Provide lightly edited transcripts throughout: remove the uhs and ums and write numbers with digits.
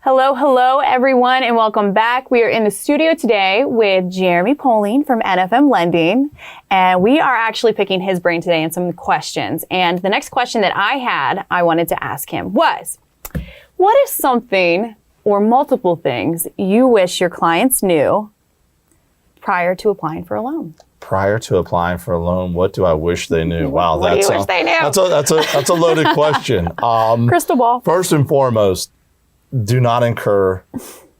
Hello, everyone, and welcome back. We are in the studio today with jpoling from NFM Lending, and we are actually picking his brain today on some questions. And the next question that I wanted to ask him was, what is something or multiple things you wish your clients knew prior to applying for a loan? Prior to applying for a loan, what do I wish they knew? Wow, what do you wish they knew? That's a loaded question. Crystal ball. First and foremost, do not incur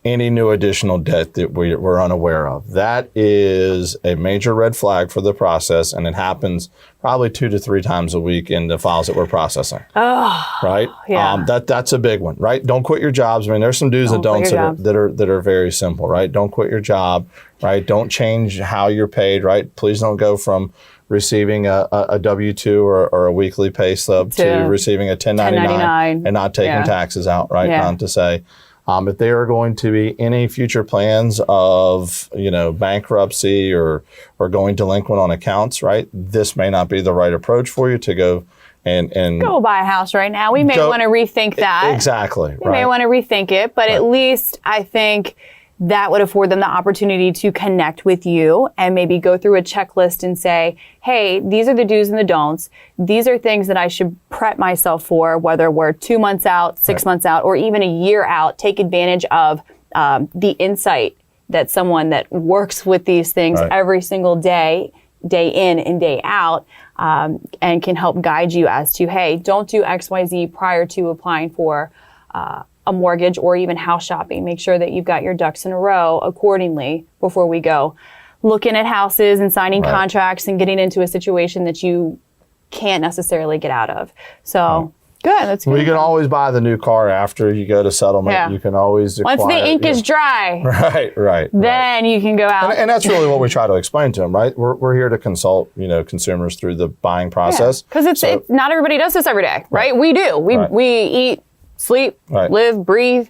any new additional debt that we're unaware of. That is a major red flag for the process, and it happens probably 2 to 3 times a week in the files that we're processing. Oh, right? Yeah. That's a big one, right? Don't quit your jobs. I mean, there's some do's and don'ts that are very simple, right? Don't quit your job, right? Don't change how you're paid, right? Please don't go from receiving a W-2 or a weekly pay stub to receiving a 1099 and not taking taxes out, right? Not to say, if there are going to be any future plans of, bankruptcy or going delinquent on accounts, right? This may not be the right approach for you to go and go buy a house right now. We may want to rethink that. Exactly. We may want to rethink it, but at least I think that would afford them the opportunity to connect with you and maybe go through a checklist and say, hey, these are the do's and the don'ts. These are things that I should prep myself for, whether we're 2 months out, 6 months out, or even a year out. Take advantage of the insight that someone that works with these things every single day, day in and day out, and can help guide you as to, hey, don't do X, Y, Z prior to applying for a mortgage or even house shopping. Make sure that you've got your ducks in a row accordingly before we go looking at houses and signing contracts and getting into a situation that you can't necessarily get out of. So good. That's good. Well, you can always buy the new car after you go to settlement. Yeah. You can always acquire, once the ink is dry. Right. Then you can go out. And that's really what we try to explain to them, right? We're here to consult, consumers through the buying process. Because it's not everybody does this every day, right? We do. We eat, sleep, live, breathe,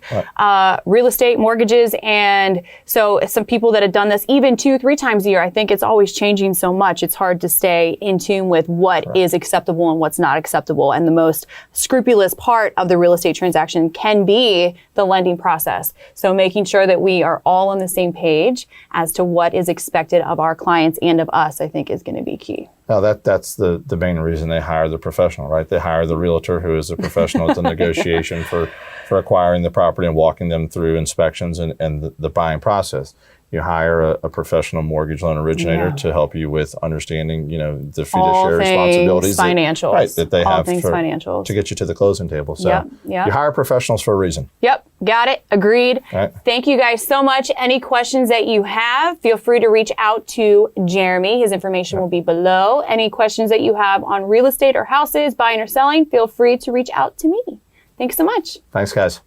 real estate, mortgages. And so some people that have done this even 2-3 times a year, I think it's always changing so much. It's hard to stay in tune with what is acceptable and what's not acceptable. And the most scrupulous part of the real estate transaction can be the lending process. So making sure that we are all on the same page as to what is expected of our clients and of us, I think is going to be key. No, that's the main reason they hire the professional, right? They hire the realtor who is a professional at the negotiation for acquiring the property and walking them through inspections and the buying process. You hire a professional mortgage loan originator to help you with understanding, the fiduciary responsibilities financials, that they have financials to get you to the closing table. So you hire professionals for a reason. Yep. Got it. Agreed. Thank you guys so much. Any questions that you have, feel free to reach out to Jeremy. His information will be below. Any questions that you have on real estate or houses, buying or selling, feel free to reach out to me. Thanks so much. Thanks, guys.